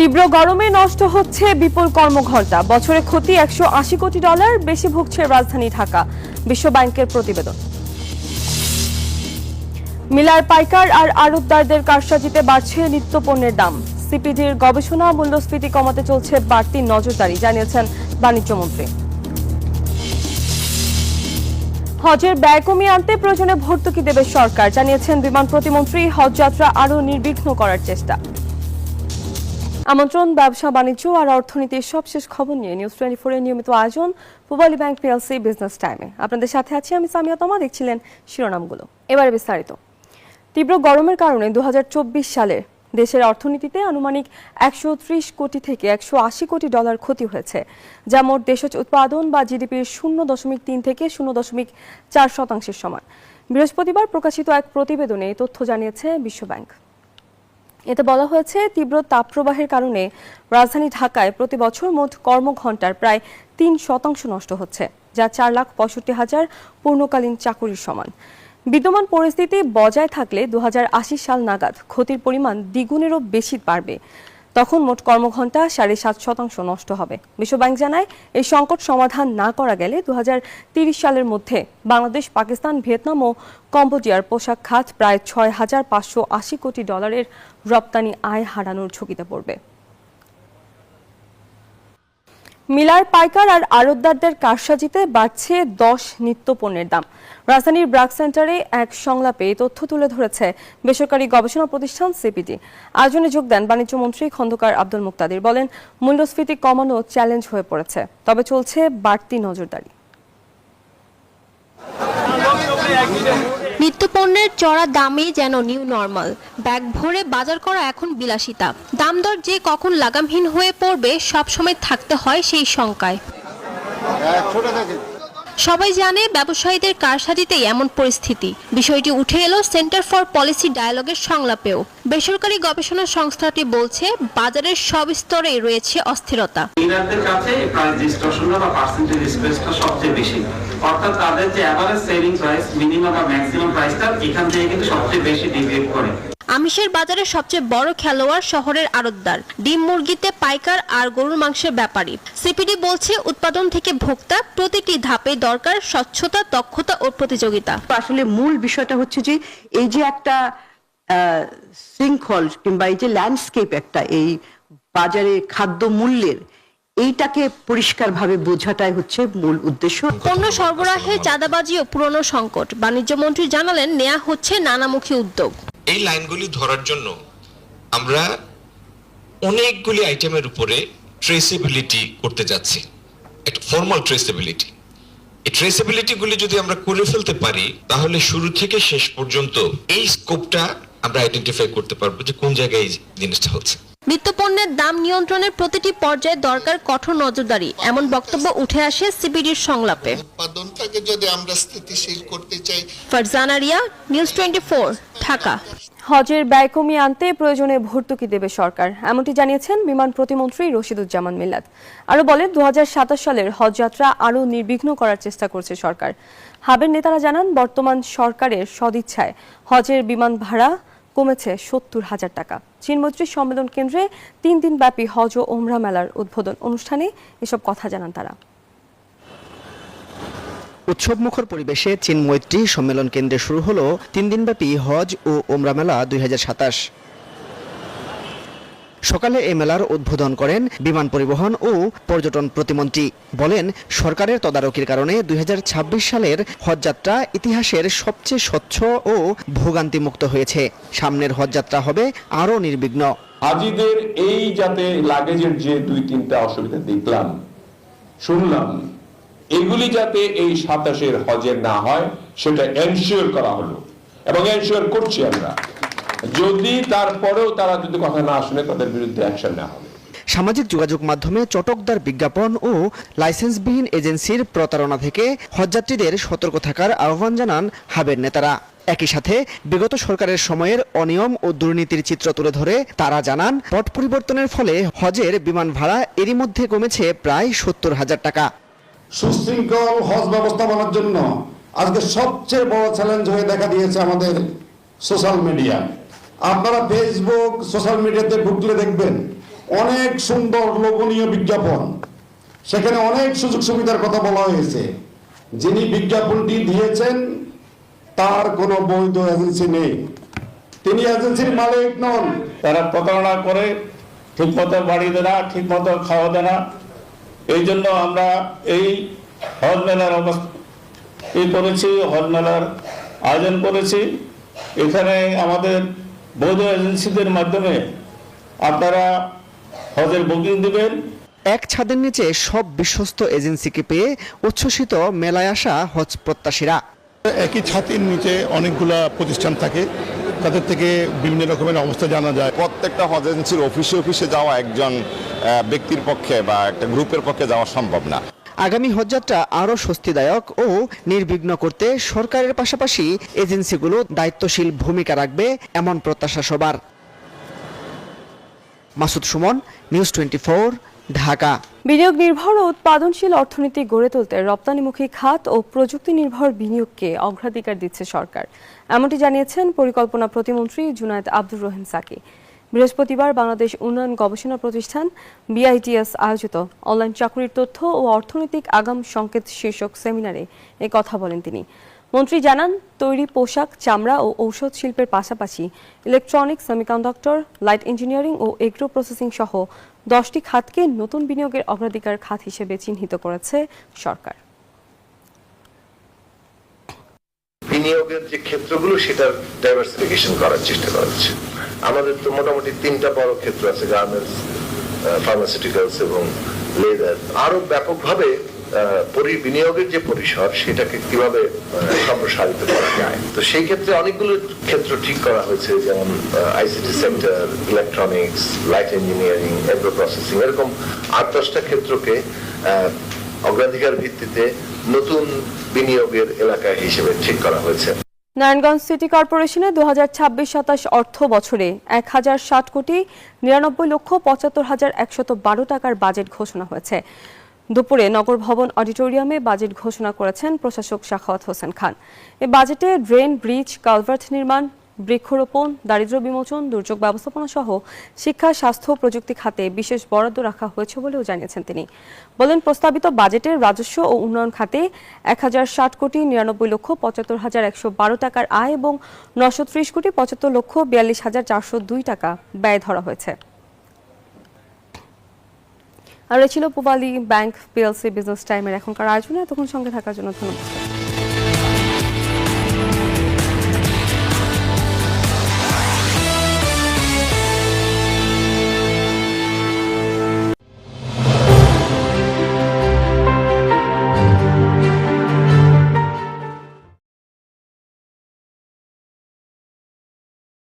তীব্র গরমে নষ্ট হচ্ছে বিপুল কর্মঘণ্টা, বছরে ক্ষতি $180 কোটি, বেশি ভুগছে রাজধানী ঢাকা, বিশ্ব ব্যাংকের প্রতিবেদন। মিলার পাইকার আর আড়তদারদের কারসাজিতে বাড়ছে নিত্যপণ্যের দাম, সিপিডির গবেষণা মূল্যস্ফীতি কমাতে চলছে বাড়তি নজরদারি, জানিয়েছেন বাণিজ্যমন্ত্রী। হজের ব্যয় কমিয়ে আনতে প্রয়োজনে ভর্তুকি দেবে সরকার, জানিয়েছেন বিমান প্রতিমন্ত্রী। হজ যাত্রা আরও নির্বিঘ্ন করার চেষ্টা। আমন্ত্রণ ব্যবসা, বাণিজ্য আর অর্থনীতির সবশেষ খবর নিয়ে নিউজ 24 এর নিয়মিত আয়োজন পূবালী ব্যাংক পিএলসি বিজনেস টাইমে আপনাদের সাথে আছি আমি সামিয়া তমা। দেখছিলেন শিরোনামগুলো, এবারে বিস্তারিত। তীব্র গরমের কারণে 2024 সালে দেশের অর্থনীতিতে আনুমানিক $130 কোটি থেকে $180 কোটি ক্ষতি হয়েছে, যা মোট দেশজ উৎপাদন বা জিডিপির 0.3 থেকে 0.4% সমান। বৃহস্পতিবার প্রকাশিত এক প্রতিবেদনে এই তথ্য জানিয়েছে বিশ্বব্যাংক। এতে বলা হয়েছে, তীব্র তাপপ্রবাহের কারণে রাজধানী ঢাকায় প্রতি বছর মোট কর্মঘণ্টার প্রায় 3% নষ্ট হচ্ছে, যা 4,65,000 পূর্ণকালীন চাকুরির সমান। বিদ্যমান পরিস্থিতি বজায় থাকলে 2080 সাল নাগাদ ক্ষতির পরিমাণ দ্বিগুণেরও বেশি বাড়বে। তখন মোট কর্মঘণ্টা 7.5% নষ্ট হবে। বিশ্বব্যাংক জানায়, এই সংকট সমাধান না করা গেলে 2030 সালের মধ্যে বাংলাদেশ, পাকিস্তান, ভিয়েতনাম ও কম্বোডিয়ার পোশাক খাত প্রায় $6,580 কোটি রপ্তানি আয় হারানোর ঝুঁকিতে পড়বে। মিলার পাইকার আর আড়তদারদের কারসাজিতে বাড়ছে 10 নিত্যপণ্যের দাম। রাজধানীর ব্র্যাক সেন্টারে এক সংলাপে এই তথ্য তুলে ধরেছে বেসরকারি গবেষণা প্রতিষ্ঠান সিপিডি। আয়োজনে যোগ দেন বাণিজ্যমন্ত্রী খন্দকার আব্দুল মুক্তাদির। বলেন, মূল্যস্ফীতি কমানো চ্যালেঞ্জ হয়ে পড়েছে, তবে চলছে বাড়তি নজরদারি। নিত্যপণ্যের চড়া দামই যেন নিউ নরমাল। ব্যাগ ভরে বাজার করা এখন বিলাসিতা। দাম দর যে কখন লাগামহীন হয়ে পড়বে সবসময় থাকতে হয় সেই শঙ্কায়। সবাই জানে, ব্যবসায়ীদের কারসাজিতেই এমন পরিস্থিতি। বিষয়টি উঠে এলো সেন্টার ফর পলিসি ডায়ালগের সংলাপেও। বেসরকারি গবেষণা সংস্থাটি বলছে, বাজারের সব স্তরেই রয়েছে অস্থিরতা। ডিলারদের কাছে প্রাইস ডিসটরশনটা বা পার্সেন্টেজ স্পেসটা সবচেয়ে বেশি, অর্থাৎ তাদের যে এভারেজ সেলিং প্রাইস, মিনিমাম বা ম্যাক্সিমাম প্রাইসটা এখান থেকে কিন্তু সবচেয়ে বেশি ডিভিয়েট করে। আমিষের বাজারে সবচেয়ে বড় খেলোয়াড় শহরের আড়তদার, ডিম মুরগিতে পাইকার আর গরুর মাংসের ব্যাপারী। সিপিডি বলছে, উৎপাদন থেকে ভোক্তা প্রতিটি ধাপে দরকার স্বচ্ছতা, দক্ষতা ও প্রতিযোগিতা। আসলে মূল বিষয়টা হচ্ছে যে এই যে একটা শৃঙ্খল কিংবা এই যে ল্যান্ডস্কেপ, একটা এই বাজারে খাদ্য মূল্যের এইটাকে পরিষ্কারভাবে বোঝাটাই হচ্ছে মূল উদ্দেশ্য। পণ্য সরবরাহে চাঁদাবাজি ও পুরনো সংকট। বাণিজ্যমন্ত্রী জানালেন, নেওয়া হচ্ছে নানামুখী উদ্যোগ। এই লাইনগুলি ধরার জন্য আমরা অনেকগুলি আইটেমের উপরে ট্রেসেবিলিটি করতে যাচ্ছি, একটা ফর্মাল ট্রেসেবিলিটি। এই ট্রেসেবিলিটিগুলি যদি আমরা করে ফেলতে পারি, তাহলে শুরু থেকে শেষ পর্যন্ত এই স্কোপটা আমরা আইডেন্টিফাই করতে পারবো যে কোন জায়গায় এই জিনিসটা হচ্ছে। নিত্যপণ্যের দাম নিয়ন্ত্রণের প্রতিটি পর্যায়ে দরকার কঠোর নজরদারি, এমন বক্তব্য উঠে আসে সিপিডির সংলাপে। উৎপাদনটাকে যদি আমরা স্থিতিশীল করতে চাই। ফারজানা রিয়া, নিউজ 24, ঢাকা। হজের ব্যয় কমিয়ে আনতে প্রয়োজনে ভর্তুকি দেবে সরকার, এমনটি জানিয়েছেন বিমান প্রতিমন্ত্রী রশিদুজ্জামান মিল্লাত। আরও বলেন, 2027 সালের হজ যাত্রা আরও নির্বিঘ্ন করার চেষ্টা করছে সরকার। হাবের নেতারা জানান, বর্তমান সরকারের সদিচ্ছায় হজের বিমান ভাড়া কমেছে $70,000 টাকা। চীনমৈত্রী সম্মেলন কেন্দ্রে 3 দিন ব্যাপী হজ ও ওমরা মেলার উদ্বোধন অনুষ্ঠানে এসব কথা জানান তারা। উৎসবমুখর পরিবেশে চীনমৈত্রী সম্মেলন কেন্দ্রে শুরু হলো 3 দিনব্যাপী হজ ও ওমরা মেলা 2027। সকালে এই মেলার উদ্বোধন করেন বিমান পরিবহন ও পর্যটন প্রতিমন্ত্রী। বলেন, সরকারের তদারকির কারণে 2026 সালের হজযাত্রা ইতিহাসের সবচেয়ে স্বচ্ছ ও ভোগান্তিমুক্ত হয়েছে। সামনের হজযাত্রা হবে আরও নির্বিঘ্ন। হাজিদের এই যাতে লাগেজের যে 2-3টা অসুবিধা দেখলাম, শুনলাম, এগুলি যাতে এই 27-এর হজের না হয় সেটা এনশিওর করা হলো এবং এনশিওর করছি আমরা। যদি তারপরেও তারা যদি কথা না শুনে, তাদের বিরুদ্ধে অ্যাকশন নেওয়া হবে। সামাজিক যোগাযোগ মাধ্যমে চটকদার বিজ্ঞাপন ও লাইসেন্সবিহীন এজেন্সির প্রতারণা থেকে হজযাত্রীদের সতর্ক থাকার আহ্বান জানান হাবের নেতারা। একই সাথে বিগত সরকারের সময়ের অনিয়ম ও দুর্নীতির চিত্র তুলে ধরে তারা জানান, পট পরিবর্তনের ফলে হজের বিমান ভাড়া এরই মধ্যে কমেছে প্রায় $70,000 টাকা। সুশৃঙ্খল হজ ব্যবস্থাপনার জন্য আজকে সবচেয়ে বড় চ্যালেঞ্জ হয়ে দেখা দিয়েছে আমাদের সোশ্যাল মিডিয়া। আপনারা ফেসবুক, সোশ্যাল মিডিয়াতে ঢুকলে দেখবেন অনেক সুন্দর লোভনীয় বিজ্ঞাপন, সেখানে অনেক সুযোগ সুবিধার কথা বলা হয়েছে। যিনি বিজ্ঞাপনটি দিয়েছেন তার কোনো বৈধ এজেন্সি নেই, তিনি এজেন্সির মালিক নন। তারা প্রতারণা করে, ঠিকমতো বাড়ি দেয় না, ঠিকমতো খাওয়া দেয় না। এই জন্য আমরা এই হজ মেলার করেছি, হজ মেলার আয়োজন করেছি। এখানে আমাদের বৈধ এজেন্সিদের মাধ্যমে আপনারা হজের বুকিং দিবেন। এক ছাদের নিচে সব বিশ্বস্ত এজেন্সিকে পেয়ে উচ্ছ্বসিত মেলায় আসা হজ প্রত্যাশীরা। একই ছাতির নিচে অনেকগুলা প্রতিষ্ঠান থাকে, তাদের থেকে বিভিন্ন রকমের অবস্থা জানা যায়। প্রত্যেকটা হজ এজেন্সির অফিসে যাওয়া একজন ব্যক্তির পক্ষে বা একটা গ্রুপের পক্ষে যাওয়া সম্ভব না। আগামী হজযাত্রা আরও স্বস্তিদায়ক ও নির্বিঘ্ন করতে সরকারের পাশাপাশি এজেন্সিগুলো দায়িত্বশীল ভূমিকা রাখবে, এমন প্রত্যাশা সবার। মাসুদ সুমন, নিউজ 24, ঢাকা। বিনিয়োগ নির্ভর ও উৎপাদনশীল অর্থনীতি গড়ে তুলতে রপ্তানিমুখী খাত ও প্রযুক্তি নির্ভর বিনিয়োগকে অগ্রাধিকার দিচ্ছে সরকার, এমনটি জানিয়েছেন পরিকল্পনা প্রতিমন্ত্রী জুনায়েদ আব্দুর রহিম সাকি। বৃহস্পতিবার বাংলাদেশ উন্নয়ন গবেষণা প্রতিষ্ঠান BITS আয়োজিত অনলাইন চাকরির তথ্য ও অর্থনৈতিক আগাম সংকেত শীর্ষক সেমিনারে এ কথা বলেন তিনি। মন্ত্রী জানান, তৈরি পোশাক, চামড়া ও ঔষধ শিল্পের পাশাপাশি ইলেকট্রনিক্স, সেমিকন্ডাক্টর, লাইট ইঞ্জিনিয়ারিং ও এগ্রো প্রসেসিং সহ 10টি খাতকে নতুন বিনিয়োগের অগ্রাধিকার খাত হিসেবে চিহ্নিত করেছে সরকার। বিনিয়োগের যে ক্ষেত্রগুলো সেটার ডাইভার্সিফিকেশন করার চেষ্টা করা হচ্ছে। আমাদের তো মোটামুটি 3টা বড় ক্ষেত্র আছে, গার্মেন্টস, ফার্মাসিউটিক্যালস এবং লেদার। আরো ব্যাপকভাবে বিনিয়োগের যে পরিসর সেটাকে কিভাবে সম্প্রসারিত করা যায়, তো সেই ক্ষেত্রে অনেকগুলো ক্ষেত্র ঠিক করা হয়েছে, যেমন ICT sector, electronics, light engineering, agro processing, এরকম 8-10টা ক্ষেত্রকে অগ্রাধিকার ভিত্তিতে নতুন বিনিয়োগের এলাকা হিসেবে ঠিক করা হয়েছে। নারায়ণগঞ্জ সিটি কর্পোরেশনে 2026-27 অর্থ বছরে 1060,99,75,112 টাকার বাজেট ঘোষণা হয়েছে। দুপুরে নগর ভবন অডিটোরিয়ামে বাজেট ঘোষণা করেছেন প্রশাসক সাখাওয়াত হোসেন খান। এ বাজেটে ড্রেন, ব্রিজ, কালভার্ট নির্মাণ, বৃক্ষরোপণ, দারিদ্র্য বিমোচন, দুর্যোগ ব্যবস্থাপনা সহ শিক্ষা, স্বাস্থ্য, প্রযুক্তি খাতে বিশেষ বরাদ্দ রাখা হয়েছে বলেও জানিয়েছেন তিনি। বলেন, প্রস্তাবিত বাজেটের রাজস্ব ও উন্নয়ন খাতে 1060,99,75,112 টাকার আয় এবং 930,75,42,402 টাকা ব্যয় ধরা হয়েছে। আর ছিল পূবালী ব্যাংক PLC বিজনেস টাইমের এখনকার আয়োজনে। এতক্ষণ সঙ্গে থাকার জন্য ধন্যবাদ।